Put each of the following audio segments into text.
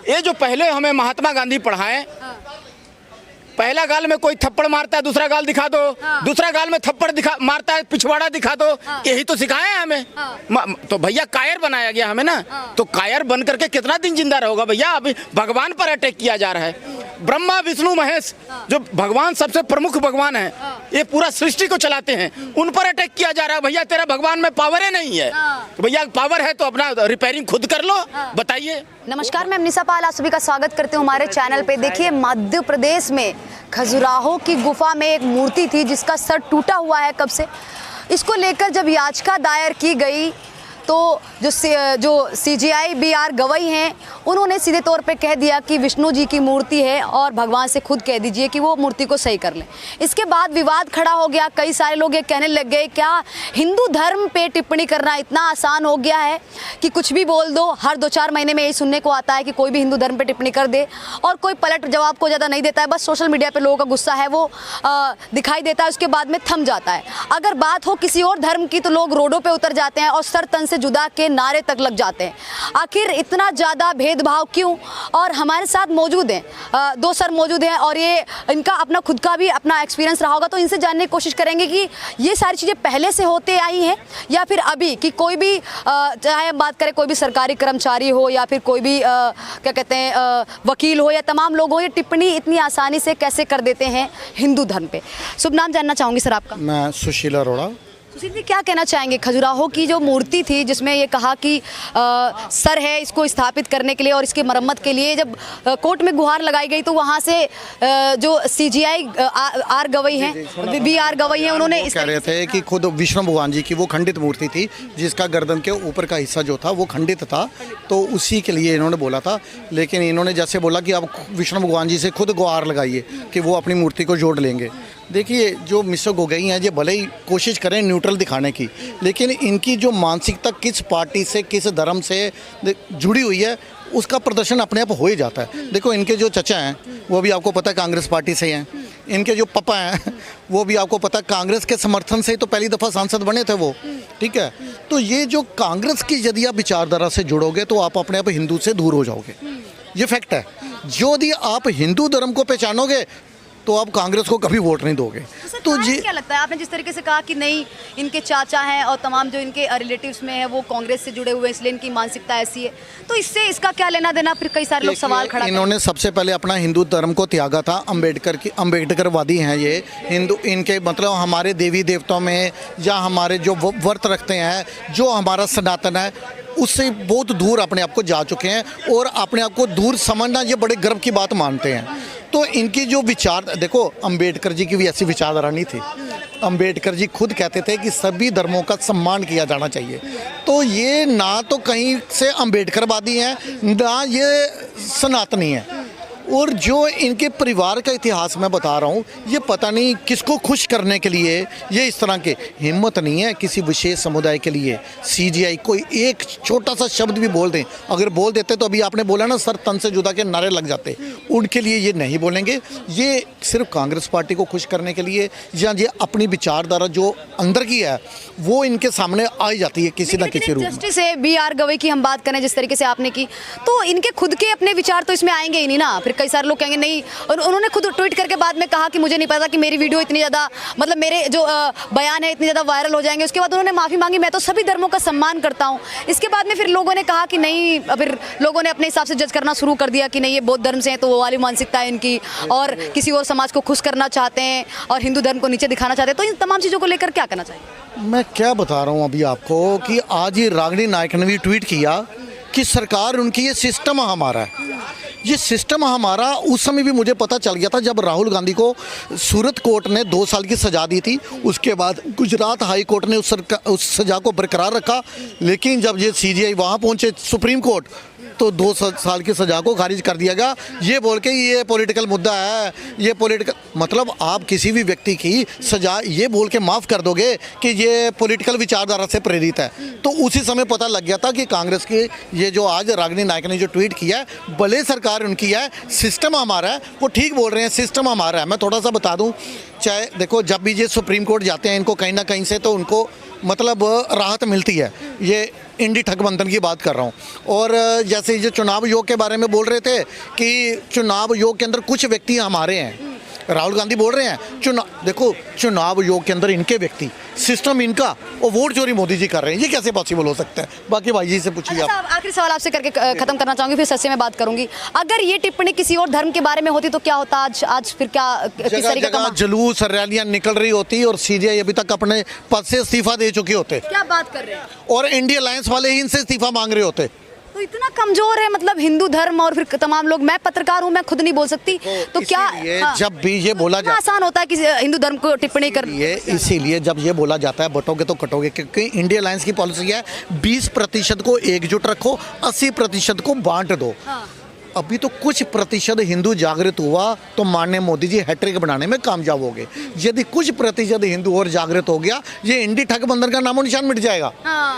ये जो पहले हमें महात्मा गांधी पढ़ाए, पहला गाल में कोई थप्पड़ मारता है दूसरा गाल दिखा दो, दूसरा गाल में थप्पड़ मारता है पिछवाड़ा दिखा दो, यही तो सिखाया है हमें। तो भैया कायर बनाया गया हमें ना, तो कायर बन करके कितना दिन जिंदा रहोगा भैया। अभी भगवान पर अटैक किया जा रहा है। ब्रह्मा विष्णु महेश जो भगवान सबसे प्रमुख भगवान है, ये पूरा सृष्टि को चलाते हैं, उन पर अटैक किया जा रहा है। भैया तेरा भगवान में पावर है नहीं है, तो भैया पावर है तो अपना रिपेयरिंग खुद कर लो। बताइए। नमस्कार, मैं निशा पाल, आप सभी का स्वागत करती हूँ हमारे चैनल पे। देखिए, मध्य प्रदेश में खजुराहो की गुफा में एक मूर्ति थी जिसका सर टूटा हुआ है कब से। इसको लेकर जब याचिका दायर की गई तो जो CJI BR गवई हैं, उन्होंने सीधे तौर पे कह दिया कि विष्णु जी की मूर्ति है और भगवान से खुद कह दीजिए कि वो मूर्ति को सही कर लें। इसके बाद विवाद खड़ा हो गया। कई सारे लोग ये कहने लग गए, क्या हिंदू धर्म पे टिप्पणी करना इतना आसान हो गया है कि कुछ भी बोल दो। हर 2-4 महीने में यही सुनने को आता है कि कोई भी हिंदू धर्म पे टिप्पणी कर दे और कोई पलट जवाब को ज़्यादा नहीं देता है। बस सोशल मीडिया पर लोगों का गुस्सा है वो दिखाई देता है, उसके बाद में थम जाता है। अगर बात हो किसी और धर्म की तो लोग रोडों पर उतर जाते हैं और सर तन से जुदा के नारे तक लग जाते हैं। आखिर इतना ज़्यादा भेदभाव क्यों? और हमारे साथ मौजूद हैं 2 सर मौजूद हैं और ये इनका अपना खुद का भी अपना एक्सपीरियंस रहा होगा, तो इनसे जानने की कोशिश करेंगे कि ये सारी चीज़ें पहले से होते आई हैं या फिर अभी कि कोई भी चाहे हम बात करें कोई भी सरकारी कर्मचारी हो या फिर कोई भी क्या कहते हैं वकील हो या तमाम लोग हो, ये टिप्पणी इतनी आसानी से कैसे कर देते हैं हिंदू धर्म पे। शुभ नाम जानना चाहूँगी सर आपका। मैं सुशील अरोड़ा। सुशील जी, क्या कहना चाहेंगे? खजुराहो की जो मूर्ति थी जिसमें ये कहा कि सर है इसको स्थापित करने के लिए और इसकी मरम्मत के लिए जब कोर्ट में गुहार लगाई गई तो वहाँ से जो CJI BR गवई हैं उन्होंने कह रहे थे कि खुद विष्णु भगवान जी की वो खंडित मूर्ति थी जिसका गर्दन के ऊपर का हिस्सा जो था वो खंडित था, तो उसी के लिए इन्होंने बोला था। लेकिन इन्होंने जैसे बोला कि आप विष्णु भगवान जी से खुद गुहार लगाइए कि वो अपनी मूर्ति को जोड़ लेंगे। देखिए, जो मिस्टर गोगोई हैं ये भले ही कोशिश करें न्यूट्रल दिखाने की, लेकिन इनकी जो मानसिकता किस पार्टी से किस धर्म से जुड़ी हुई है उसका प्रदर्शन अपने आप हो ही जाता है। देखो, इनके जो चचा हैं वो भी आपको पता है कांग्रेस पार्टी से हैं, इनके जो पापा हैं वो भी आपको पता है कांग्रेस के समर्थन से तो पहली दफ़ा सांसद बने थे वो, ठीक है। तो ये जो कांग्रेस की यदि आप विचारधारा से जुड़ोगे तो आप अपने आप हिंदू से दूर हो जाओगे, ये फैक्ट है। यदि आप हिंदू धर्म को पहचानोगे तो आप कांग्रेस को कभी वोट नहीं दोगे। तो जी क्या लगता है, आपने जिस तरीके से कहा कि नहीं इनके चाचा हैं और तमाम जो इनके रिलेटिव्स में है वो कांग्रेस से जुड़े हुए हैं इसलिए इनकी मानसिकता ऐसी है, तो इससे इसका क्या लेना देना? फिर कई सारे लोग सवाल खड़ा इन्होंने सबसे पहले अपना हिंदू धर्म को त्यागा था। अम्बेडकरवादी हैं ये हिंदू, इनके मतलब हमारे देवी देवताओं में या हमारे जो व्रत रखते हैं, जो हमारा सनातन है, उससे बहुत दूर अपने आप को जा चुके हैं और अपने आप को दूर समझना ये बड़े गर्व की बात मानते हैं। तो इनकी जो विचार, देखो अम्बेडकर जी की भी ऐसी विचारधारा नहीं थी। अम्बेडकर जी खुद कहते थे कि सभी धर्मों का सम्मान किया जाना चाहिए। तो ये ना तो कहीं से अम्बेडकरवादी हैं ना ये सनातनी है। और जो इनके परिवार का इतिहास मैं बता रहा हूँ, ये पता नहीं किसको खुश करने के लिए ये इस तरह के हिम्मत नहीं है किसी विशेष समुदाय के लिए। CJI कोई एक छोटा सा शब्द भी बोल दें, अगर बोल देते तो अभी आपने बोला ना सर तन से जुदा के नारे लग जाते, उनके लिए ये नहीं बोलेंगे। ये सिर्फ कांग्रेस पार्टी को खुश करने के लिए या ये अपनी विचारधारा जो अंदर की है वो इनके सामने आई जाती है किसी ना किसी रूप में। जस्टिस BR गवई की हम बात करें जिस तरीके से आपने की, तो इनके खुद के अपने विचार तो इसमें आएंगे ही नहीं ना। फिर कई सारे लोग कहेंगे नहीं, और उन्होंने खुद ट्वीट करके बाद में कहा कि मुझे नहीं पता कि मेरी वीडियो इतनी ज़्यादा मतलब मेरे जो बयान है इतनी ज़्यादा वायरल हो जाएंगे। उसके बाद उन्होंने माफ़ी मांगी, मैं तो सभी धर्मों का सम्मान करता हूँ। इसके बाद में फिर लोगों ने कहा कि नहीं, फिर लोगों ने अपने हिसाब से जज करना शुरू कर दिया कि नहीं ये बौद्ध धर्म से हैं तो वो वाली मानसिकता है इनकी और किसी और समाज को खुश करना चाहते हैं और हिंदू धर्म को नीचे दिखाना चाहते हैं। तो इन तमाम चीज़ों को लेकर क्या करना चाहिए? मैं क्या बता रहा हूँ अभी आपको कि आज ही रागिनी नायक ने भी ट्वीट किया कि सरकार उनकी ये सिस्टम हमारा है। ये सिस्टम हमारा उस समय भी मुझे पता चल गया था जब राहुल गांधी को सूरत कोर्ट ने 2 साल की सज़ा दी थी। उसके बाद गुजरात हाई कोर्ट ने उस सज़ा को बरकरार रखा, लेकिन जब ये CJI वहाँ पहुँचे सुप्रीम कोर्ट तो 2 साल की सज़ा को खारिज कर दिया गया, ये बोल के ये पॉलिटिकल मुद्दा है, ये पॉलिटिकल मतलब आप किसी भी व्यक्ति की सज़ा ये बोल के माफ़ कर दोगे कि ये पॉलिटिकल विचारधारा से प्रेरित है। तो उसी समय पता लग गया था कि कांग्रेस की ये जो आज रागिनी नायक ने जो ट्वीट किया है, भले सरकार उनकी है, सिस्टम हमारा है, वो ठीक बोल रहे हैं, सिस्टम हमारा है। मैं थोड़ा सा बता दूँ, चाहे देखो जब भी ये सुप्रीम कोर्ट जाते हैं इनको कहीं ना कहीं से तो उनको मतलब राहत मिलती है। ये इंडी ठगबंधन की बात कर रहा हूँ। और जैसे जो चुनाव योग के बारे में बोल रहे थे कि चुनाव योग के अंदर कुछ व्यक्ति हमारे हैं, राहुल गांधी बोल रहे हैं देखो चुनाव योग के अंदर इनके व्यक्ति, सिस्टम इनका, और वोट चोरी मोदी जी कर रहे हैं, ये कैसे पॉसिबल हो सकता है? बाकी भाई जी से पूछिए अच्छा, आप। आखिरी सवाल आपसे करके खत्म करना चाहूंगी, फिर सच्चे में बात करूंगी। अगर ये टिप्पणी किसी और धर्म के बारे में होती तो क्या होता? आज फिर क्या किस जगह तरीके का जगह जुलूस रैलियां निकल रही होती और सीजीआई अभी तक अपने पद से इस्तीफा दे चुके होते, क्या बात कर रहे हैं? और इंडिया अलायंस वाले ही इनसे इस्तीफा मांग रहे होते। तो इतना कमजोर है मतलब हिंदू धर्म, और फिर तमाम लोग, मैं पत्रकार हूँ, मैं खुद नहीं बोल सकती, तो क्या हाँ, जब भी ये बोला इतना आसान होता है कि हिंदू धर्म को टिप्पणी कर? इसीलिए जब ये बोला जाता है बटोगे तो कटोगे, क्योंकि इंडिया अलायंस की पॉलिसी है 20% को एकजुट रखो, 80% को बांट दो। अभी तो कुछ प्रतिशत हिंदू जागृत हुआ तो माननीय मोदी जी हैट्रिक बनाने में कामयाब हो गए। यदि कुछ प्रतिशत हिंदू और जागृत हो गया, ये इंडी ठगबंधन का नामो निशान मिट जाएगा।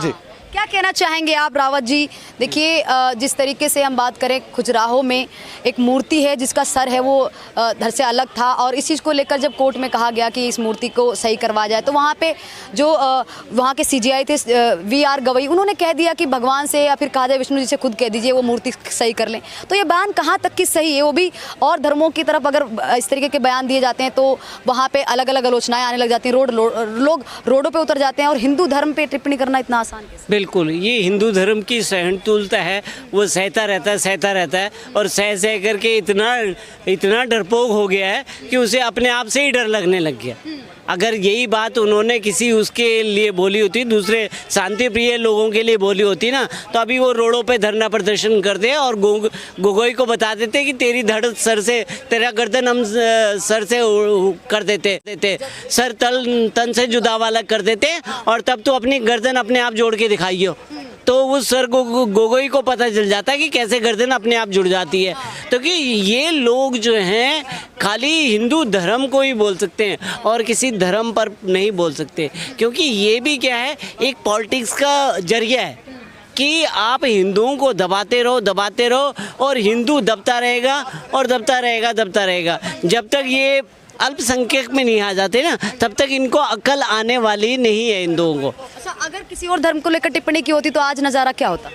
जी, क्या कहना चाहेंगे आप रावत जी? देखिए जिस तरीके से हम बात करें, खजुराहो में एक मूर्ति है जिसका सर है वो धड़ से अलग था, और इस चीज़ को लेकर जब कोर्ट में कहा गया कि इस मूर्ति को सही करवाया जाए, तो वहाँ पे जो वहाँ के सीजीआई थे VR गवई, उन्होंने कह दिया कि भगवान से या फिर कहा जाए विष्णु जी से खुद कह दीजिए वो मूर्ति सही कर लें। तो ये बयान कहाँ तक की सही है? वो भी और धर्मों की तरफ अगर इस तरीके के बयान दिए जाते हैं तो वहाँ पर अलग अलग आलोचनाएँ आने लग जाती हैं, लोग रोडों पर उतर जाते हैं, और हिंदू धर्म पर टिप्पणी करना इतना आसान कैसे? बिल्कुल, ये हिंदू धर्म की सहनशीलता है, वो सहता रहता है और सह करके इतना डरपोक हो गया है कि उसे अपने आप से ही डर लगने लग गया। अगर यही बात उन्होंने किसी उसके लिए बोली होती, दूसरे शांति प्रिय लोगों के लिए बोली होती ना, तो अभी वो रोडों पे धरना प्रदर्शन करते और गोगोई को बता देते कि तेरी धड़ सर से, तेरा गर्दन हम सर से कर देते, सर तन से जुदा वाला कर देते, और तब तो अपनी गर्दन अपने आप जोड़ के दिखाइयो। तो उस सर गोगोई को पता चल जाता है कि कैसे गर्दन अपने आप जुड़ जाती है। तो कि ये लोग जो हैं खाली हिंदू धर्म को ही बोल सकते हैं और किसी धर्म पर नहीं बोल सकते, क्योंकि ये भी क्या है, एक पॉलिटिक्स का जरिया है कि आप हिंदुओं को दबाते रहो और हिंदू दबता रहेगा। जब तक ये अल्पसंख्यक में नहीं आ जाते ना, तब तक इनको अकल आने वाली नहीं है हिंदुओं को। अच्छा, अगर किसी और धर्म को लेकर टिप्पणी की होती तो आज नज़ारा क्या होता?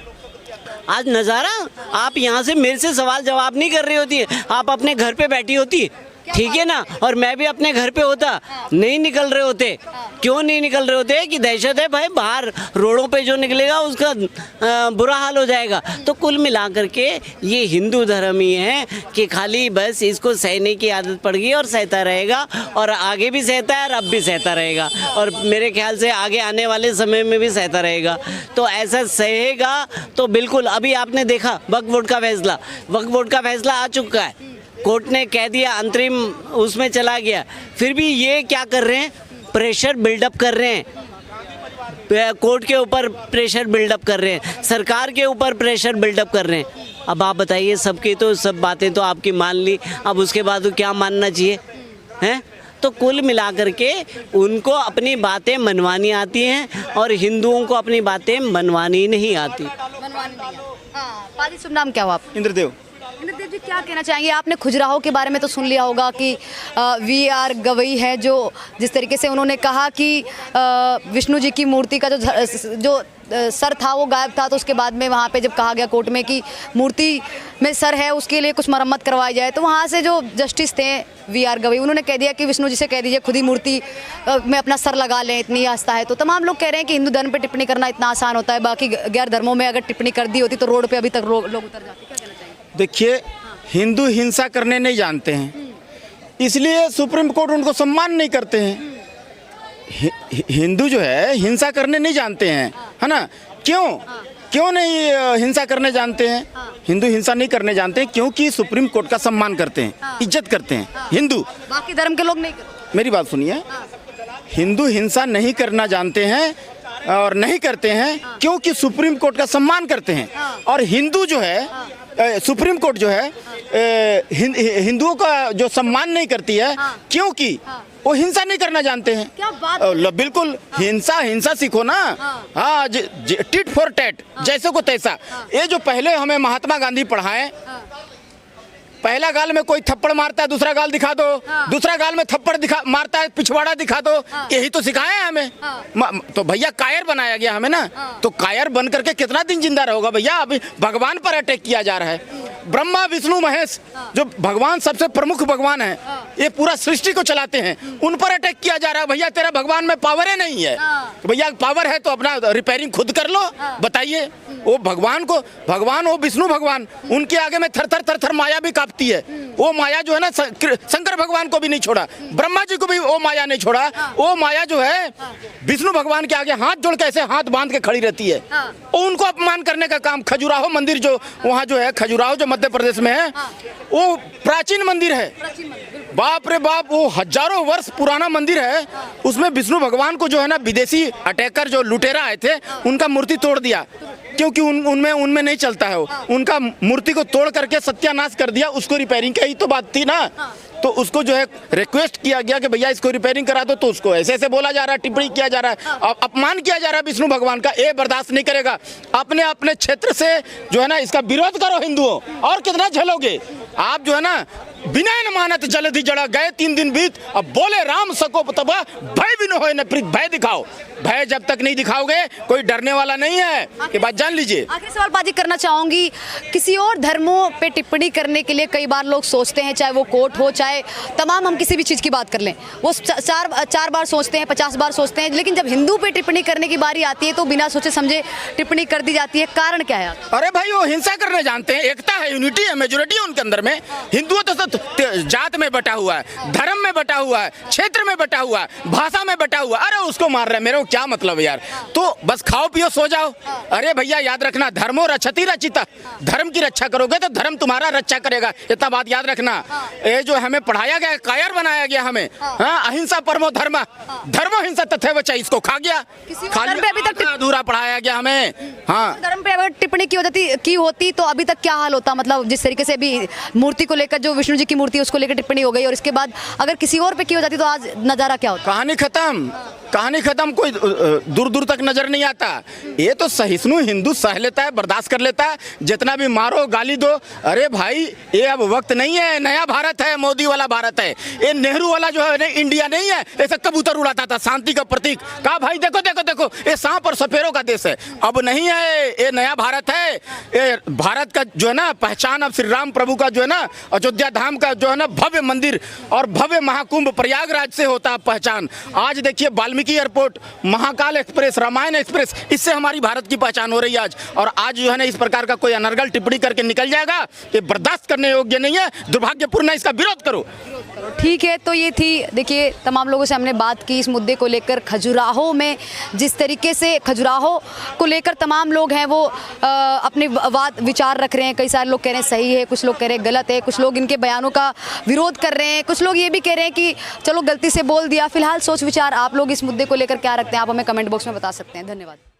आज नज़ारा, आप यहाँ से मेरे से सवाल जवाब नहीं कर रही होती, आप अपने घर पे बैठी होती, ठीक है ना, और मैं भी अपने घर पे होता, नहीं निकल रहे होते। क्यों नहीं निकल रहे होते? कि दहशत है भाई, बाहर रोडों पे जो निकलेगा उसका बुरा हाल हो जाएगा। तो कुल मिलाकर के ये हिंदू धर्म ही है कि खाली बस इसको सहने की आदत पड़ गई और सहता रहेगा, और आगे भी सहता है और अब भी सहता रहेगा, और मेरे ख्याल से आगे आने वाले समय में भी सहता रहेगा। तो ऐसा सहेगा तो बिल्कुल, अभी आपने देखा वक्फ बोर्ड का फैसला आ चुका है, कोर्ट ने कह दिया, अंतरिम उसमें चला गया, फिर भी ये क्या कर रहे हैं, प्रेशर बिल्डअप कर रहे हैं, कोर्ट के ऊपर प्रेशर बिल्डअप कर रहे हैं, सरकार के ऊपर प्रेशर बिल्डअप कर रहे हैं। अब आप बताइए, सबकी तो सब बातें तो आपकी मान ली, अब उसके बाद क्या मानना चाहिए हैं? तो कुल मिलाकर के उनको अपनी बातें मनवानी आती हैं और हिंदुओं को अपनी बातें मनवानी नहीं आती। पाजी, शुभ नाम क्या हुआ आप? इंद्रदेव। इंद्रदेव जी, क्या कहना चाहेंगे? आपने खजुराहो के बारे में तो सुन लिया होगा कि VR गवई है, जो जिस तरीके से उन्होंने कहा कि विष्णु जी की मूर्ति का जो सर था वो गायब था, तो उसके बाद में वहाँ पे जब कहा गया कोर्ट में कि मूर्ति में सर है, उसके लिए कुछ मरम्मत करवाई जाए, तो वहाँ से जो जस्टिस थे VR गवई, उन्होंने कह दिया कि विष्णु जी से कह दीजिए खुद ही मूर्ति में अपना सर लगा लें, इतनी आस्था है। तो तमाम लोग कह रहे हैं कि हिंदू धर्म पे टिप्पणी करना इतना आसान होता है, बाकी गैर धर्मों में अगर टिप्पणी कर दी होती तो रोड पे अभी तक लोग उतर जाते। क्या कहना चाहिए? देखिए, हिंदू हिंसा करने नहीं जानते हैं, इसलिए सुप्रीम कोर्ट उनको सम्मान नहीं करते हैं। हिंदू जो है हिंसा करने नहीं जानते हैं, है ना? क्यों नहीं हिंसा करने जानते हैं? हिंदू हिंसा नहीं करने जानते हैं क्योंकि सुप्रीम कोर्ट का सम्मान करते हैं, इज्जत करते हैं हिंदू। बाकी धर्म के लोग नहीं करते। मेरी बात सुनिए, हिंदू हिंसा नहीं करना जानते हैं और नहीं करते हैं क्योंकि सुप्रीम कोर्ट का सम्मान करते हैं। और हिंदू जो है, सुप्रीम कोर्ट जो है हिंदुओं का जो सम्मान नहीं करती है क्योंकि वो हिंसा नहीं करना जानते हैं। क्या बात? बिल्कुल, हिंसा सीखो ना। हाँ, टिट फॉर टैट, जैसे को तैसा। ये जो पहले हमें महात्मा गांधी पढ़ाएं, पहला गाल में कोई थप्पड़ मारता है दूसरा गाल दिखा दो, दूसरा गाल में थप्पड़ मारता है पिछवाड़ा दिखा दो, यही तो सिखाया है हमें। तो भैया कायर बनाया गया हमें ना, तो कायर बन करके कितना दिन जिंदा रहोगा भैया। अभी भगवान पर अटैक किया जा रहा है। ब्रह्मा विष्णु महेश जो भगवान सबसे प्रमुख भगवान है, ये पूरा सृष्टि को चलाते हैं, उन पर अटैक किया जा रहा है। भैया तेरा भगवान में पावर है नहीं है, भैया पावर है तो अपना रिपेयरिंग खुद कर लो। बताइए वो भगवान को, भगवान वो विष्णु भगवान, उनके आगे में थर थर थर थर माया भी कांपती है। वो माया जो है ना शंकर भगवान को भी नहीं छोड़ा, ब्रह्मा जी को भी वो माया नहीं छोड़ा। वो माया जो है विष्णु भगवान के आगे हाथ जोड़ के ऐसे हाथ बांध के खड़ी रहती है। उनको अपमान करने का काम खजुराहो मंदिर जो वहाँ जो है, खजुराहो जो मध्य प्रदेश में है, वो प्राचीन मंदिर है। बाप रे बाप, वो हजारों वर्ष पुराना मंदिर है। उसमें विष्णु भगवान को जो है ना विदेशी अटैकर जो लुटेरा आए थे, उनका मूर्ति तोड़ दिया, क्योंकि उनमें नहीं चलता है। वो उनका मूर्ति को तोड़ करके सत्यानाश कर दिया। उसको रिपेयरिंग की ही तो बात थी ना, तो उसको जो है रिक्वेस्ट किया गया कि भैया इसको रिपेयरिंग करा दो, तो उसको ऐसे ऐसे बोला जा रहा है, टिप्पणी किया जा रहा है, अपमान किया जा रहा है विष्णु भगवान का। ये बर्दाश्त नहीं करेगा। अपने अपने क्षेत्र से जो है ना इसका विरोध करो हिंदुओं, और कितना झेलोगे आप। जो है ना बिना न मानत जलधि जड़ा गए 3 दिन बीत, अब बोले राम सको तबा भय भी न होए न प्रीत। भय दिखाओ, भय जब तक नहीं दिखाओगे कोई डरने वाला नहीं है, ये बात जान लीजिए। आखिरी सवाल बाजी करना चाहूंगी, किसी और धर्मों पे टिप्पणी करने के लिए कई बार लोग सोचते हैं, चाहे वो कोर्ट हो चाहे तमाम हम किसी भी चीज़ की बात कर लें, वो चार बार सोचते हैं, 50 बार सोचते हैं, लेकिन जब हिंदू पे टिप्पणी करने की बारी आती है तो बिना सोचे समझे टिप्पणी कर दी जाती है। कारण क्या है? अरे भाई वो हिंसा करने जानते हैं, एकता है, यूनिटी है, मेजोरिटी है उनके अंदर में। हिंदुओं तो जात में बटा हुआ है, धर्म में बटा हुआ है, क्षेत्र में बटा हुआ है, भाषा में बटा हुआ है। अरे उसको मार रहे हैं, मेरे को क्या मतलब यार। तो बस खाओ पियो सो जाओ। अरे भैया याद रखना, धर्मो रक्षति रचिता, धर्म की रक्षा करोगे तो धर्म तुम्हारा रक्षा करेगा, इतना बात याद रखना। ये जो हमें पढ़ाया गया, कायर बनाया गया हमें, अहिंसा परमो धर्म, धर्मो हिंसा तथैव च, इसको खा गया। धर्म पे अभी तक अधूरा पढ़ाया गया हमें। हाँ, धर्म पे अगर टिप्पणी की होती तो अभी तक क्या हाल होता? मतलब जिस तरीके से अभी मूर्ति को लेकर, जो विष्णु जी की मूर्ति उसको लेकर टिप्पणी हो गई, और इसके बाद अगर किसी और पे की हो जाती तो आज नजारा क्या होता? कहानी खत्म, कहानी खत्म, कोई दूर दूर तक नजर नहीं आता। ये तो सहिष्णु हिंदू सह लेता है, बर्दाश्त कर लेता है, जितना भी मारो गाली दो। अरे भाई ये अब वक्त नहीं है, नया भारत है, मोदी वाला भारत है। ये नेहरू वाला जो है इंडिया नहीं है, ऐसे कबूतर उड़ाता था शांति का प्रतीक। कहा भाई देखो देखो देखो, ये सांप और सपेरों का देश है, अब नहीं है, ये नया भारत है। ये भारत का जो है ना पहचान अब श्री राम प्रभु का जो है ना अयोध्या धाम का जो है ना भव्य मंदिर और भव्य महाकुंभ प्रयागराज से होता है पहचान। आज देखिए Valmiki airport, Mahakal express, Ramayan express, इससे हमारी भारत की पहचान हो रही है आज। और आज जो है ना इस प्रकार का कोई अनर्गल टिप्पणी करके निकल जाएगा, ये बर्दाश्त करने योग्य नहीं है, दुर्भाग्यपूर्ण है, इसका विरोध करो। ठीक है, तो ये थी, देखिए तमाम लोगों से हमने बात की इस मुद्दे को लेकर। खजुराहो में जिस तरीके से खजुराहो को लेकर तमाम लोग हैं वो अपने वाद विचार रख रहे हैं। कई सारे लोग कह रहे हैं सही है, कुछ लोग कह रहे हैं गलत है, कुछ लोग इनके बयानों का विरोध कर रहे हैं, कुछ लोग ये भी कह रहे हैं कि चलो गलती से बोल दिया। फिलहाल सोच विचार आप लोग इस मुद्दे को लेकर क्या रखते हैं, आप हमें कमेंट बॉक्स में बता सकते हैं। धन्यवाद।